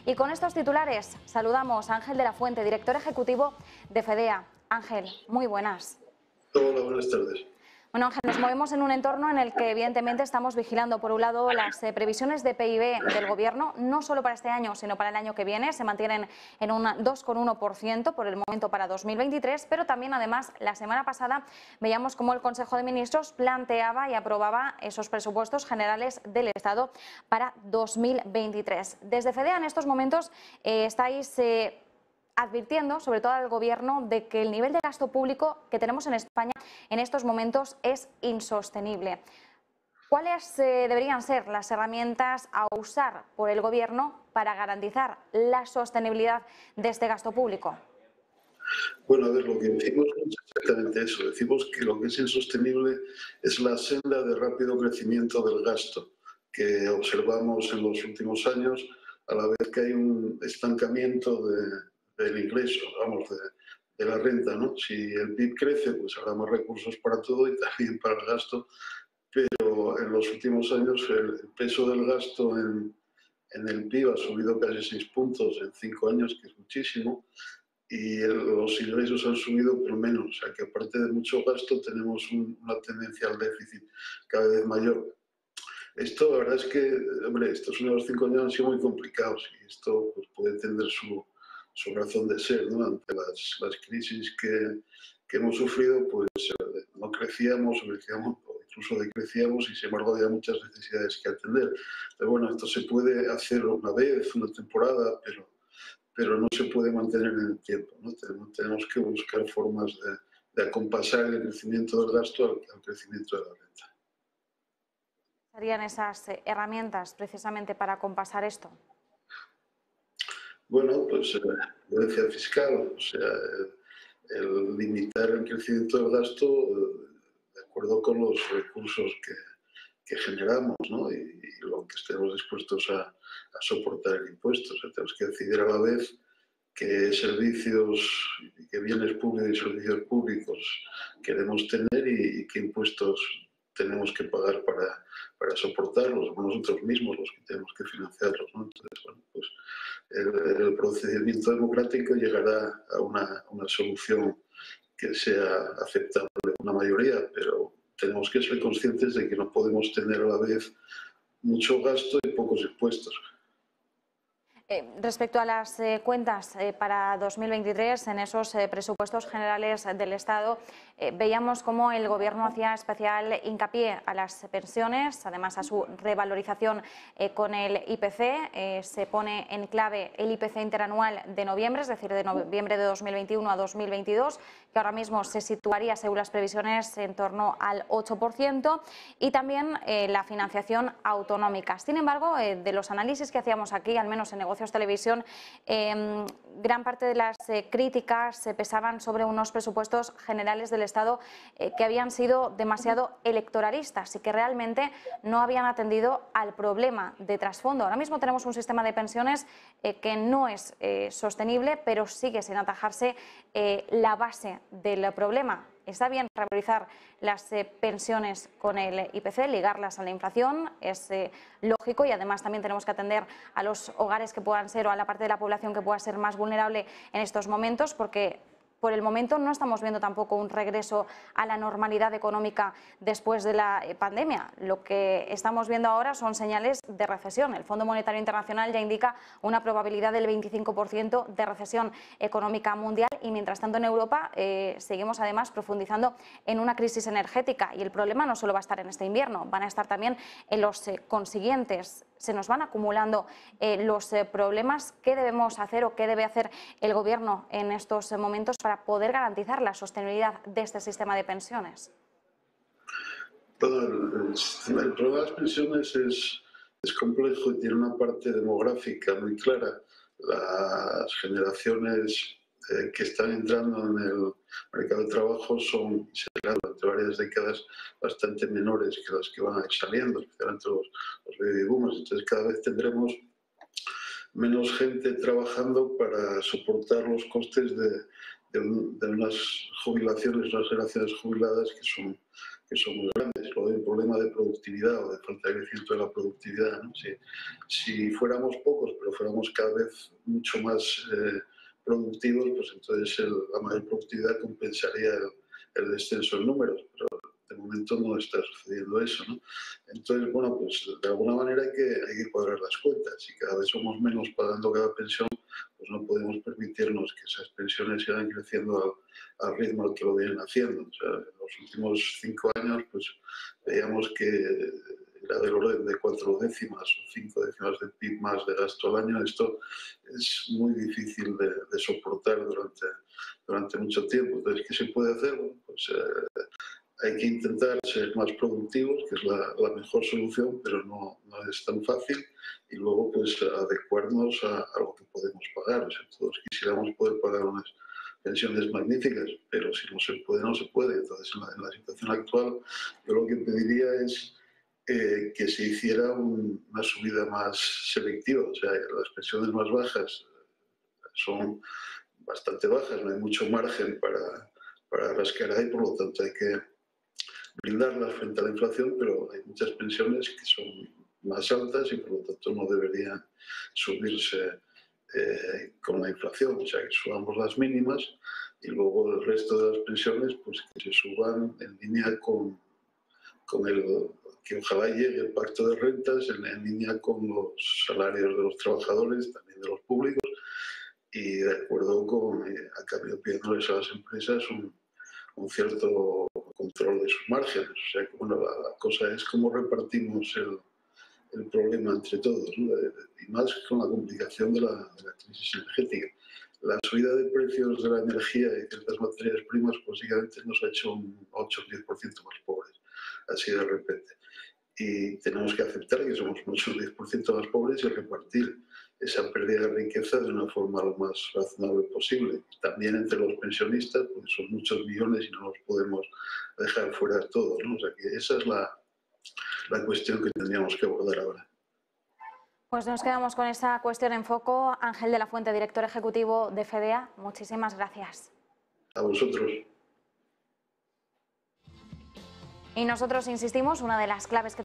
Y con estos titulares saludamos a Ángel de la Fuente, director ejecutivo de FEDEA. Ángel, muy buenas. Hola, buenas tardes. Bueno, Ángel, nos movemos en un entorno en el que evidentemente estamos vigilando, por un lado, las previsiones de PIB del Gobierno, no solo para este año, sino para el año que viene. Se mantienen en un 2,1% por el momento para 2023, pero también, además, la semana pasada veíamos cómo el Consejo de Ministros planteaba y aprobaba esos presupuestos generales del Estado para 2023. Desde FEDEA, en estos momentos, estáis advirtiendo, sobre todo al Gobierno, de que el nivel de gasto público que tenemos en España en estos momentos es insostenible. ¿Cuáles deberían ser las herramientas a usar por el Gobierno para garantizar la sostenibilidad de este gasto público? Bueno, a ver, lo que decimos es exactamente eso. Decimos que lo que es insostenible es la senda de rápido crecimiento del gasto que observamos en los últimos años, a la vez que hay un estancamiento del ingreso, vamos, de la renta, ¿no? Si el PIB crece, pues habrá más recursos para todo y también para el gasto, pero en los últimos años el peso del gasto en el PIB ha subido casi 6 puntos en 5 años, que es muchísimo, y los ingresos han subido pero menos, o sea que aparte de mucho gasto tenemos una tendencia al déficit cada vez mayor. Esto, la verdad es que, hombre, estos últimos 5 años han sido muy complicados y esto pues, puede tener su razón de ser, ¿no? Ante las crisis que hemos sufrido, pues no crecíamos, o incluso decrecíamos y sin embargo había muchas necesidades que atender. Pero bueno, esto se puede hacer una vez, una temporada, pero no se puede mantener en el tiempo, ¿no? Tenemos que buscar formas de acompasar el crecimiento del gasto al crecimiento de la renta. ¿Serían esas herramientas precisamente para acompasar esto? Bueno, pues violencia fiscal, o sea, el limitar el crecimiento del gasto de acuerdo con los recursos que generamos, ¿no? Y lo que estemos dispuestos a soportar el impuesto. O sea, tenemos que decidir a la vez qué servicios, qué bienes públicos y servicios públicos queremos tener y qué impuestos tenemos que pagar para soportarlos, o nosotros mismos los que tenemos que financiarlos, ¿no? Entonces, bueno, pues el procedimiento democrático llegará a una solución que sea aceptable por una mayoría, pero tenemos que ser conscientes de que no podemos tener a la vez mucho gasto y pocos impuestos. Respecto a las cuentas para 2023, en esos presupuestos generales del Estado, veíamos cómo el Gobierno hacía especial hincapié a las pensiones, además a su revalorización con el IPC. Se pone en clave el IPC interanual de noviembre, es decir, de noviembre de 2021 a 2022, que ahora mismo se situaría, según las previsiones, en torno al 8%, y también la financiación autonómica. Sin embargo, de los análisis que hacíamos aquí, al menos en Negocios Televisión, gran parte de las críticas se pesaban sobre unos presupuestos generales del Estado que habían sido demasiado electoralistas y que realmente no habían atendido al problema de trasfondo. Ahora mismo tenemos un sistema de pensiones que no es sostenible, pero sigue sin atajarse la base del problema. Está bien revalorizar las pensiones con el IPC, ligarlas a la inflación, es lógico, y además también tenemos que atender a los hogares que puedan ser, o a la parte de la población que pueda ser más vulnerable en estos momentos, porque por el momento no estamos viendo tampoco un regreso a la normalidad económica después de la pandemia. Lo que estamos viendo ahora son señales de recesión. El Fondo Monetario Internacional ya indica una probabilidad del 25% de recesión económica mundial, y mientras tanto en Europa seguimos además profundizando en una crisis energética, y el problema no solo va a estar en este invierno, van a estar también en los consiguientes. Se nos van acumulando los problemas. ¿Qué debemos hacer o qué debe hacer el Gobierno en estos momentos para poder garantizar la sostenibilidad de este sistema de pensiones? Bueno, el problema de las pensiones es complejo y tiene una parte demográfica muy clara. Las generaciones que están entrando en el mercado de trabajo son, durante varias décadas, bastante menores que las que van a ir saliendo, especialmente los baby boomers. Entonces cada vez tendremos menos gente trabajando para soportar los costes de unas jubilaciones, unas generaciones jubiladas que son muy grandes. Luego hay un problema de productividad o de falta de crecimiento de la productividad, ¿no? Si fuéramos pocos, pero fuéramos cada vez mucho más productivos, pues entonces la mayor productividad compensaría el descenso en números. Pero de momento no está sucediendo eso, ¿no? Entonces, bueno, pues de alguna manera hay que cuadrar las cuentas. Si cada vez somos menos pagando cada pensión, pues no podemos permitirnos que esas pensiones sigan creciendo al ritmo al que lo vienen haciendo. O sea, en los últimos 5 años, pues veíamos que era del orden de 4 décimas o 5 décimas del PIB más de gasto al año. Esto es muy difícil de soportar durante mucho tiempo. Entonces, ¿qué se puede hacer? Bueno, pues hay que intentar ser más productivos, que es la mejor solución, pero no es tan fácil. Y luego, pues, adecuarnos a lo que podemos pagar. O sea, todos quisiéramos poder pagar unas pensiones magníficas, pero si no se puede, no se puede. Entonces, en la situación actual, yo lo que pediría es que se hiciera una subida más selectiva. O sea, las pensiones más bajas son bastante bajas, no hay mucho margen para rascar ahí, por lo tanto hay que blindarlas frente a la inflación, pero hay muchas pensiones que son más altas y por lo tanto no deberían subirse con la inflación. O sea, que subamos las mínimas y luego el resto de las pensiones pues que se suban en línea con que ojalá llegue el pacto de rentas en línea con los salarios de los trabajadores, también de los públicos, y de acuerdo con, a cambio pidiéndoles a las empresas un cierto control de sus márgenes. O sea que, bueno, la cosa es cómo repartimos el problema entre todos, ¿no? Y más con la complicación de la crisis energética. La subida de precios de la energía y ciertas materias primas básicamente nos ha hecho un 8 o 10% más pobres, así de repente. Y tenemos que aceptar que somos un 8 o 10% más pobres y repartir esa pérdida de riqueza de una forma lo más razonable posible. También entre los pensionistas, porque son muchos millones y no los podemos dejar fuera de todos, ¿no? O sea que esa es la cuestión que tendríamos que abordar ahora. Pues nos quedamos con esa cuestión en foco. Ángel de la Fuente, director ejecutivo de FEDEA, muchísimas gracias. A vosotros. Y nosotros insistimos, una de las claves que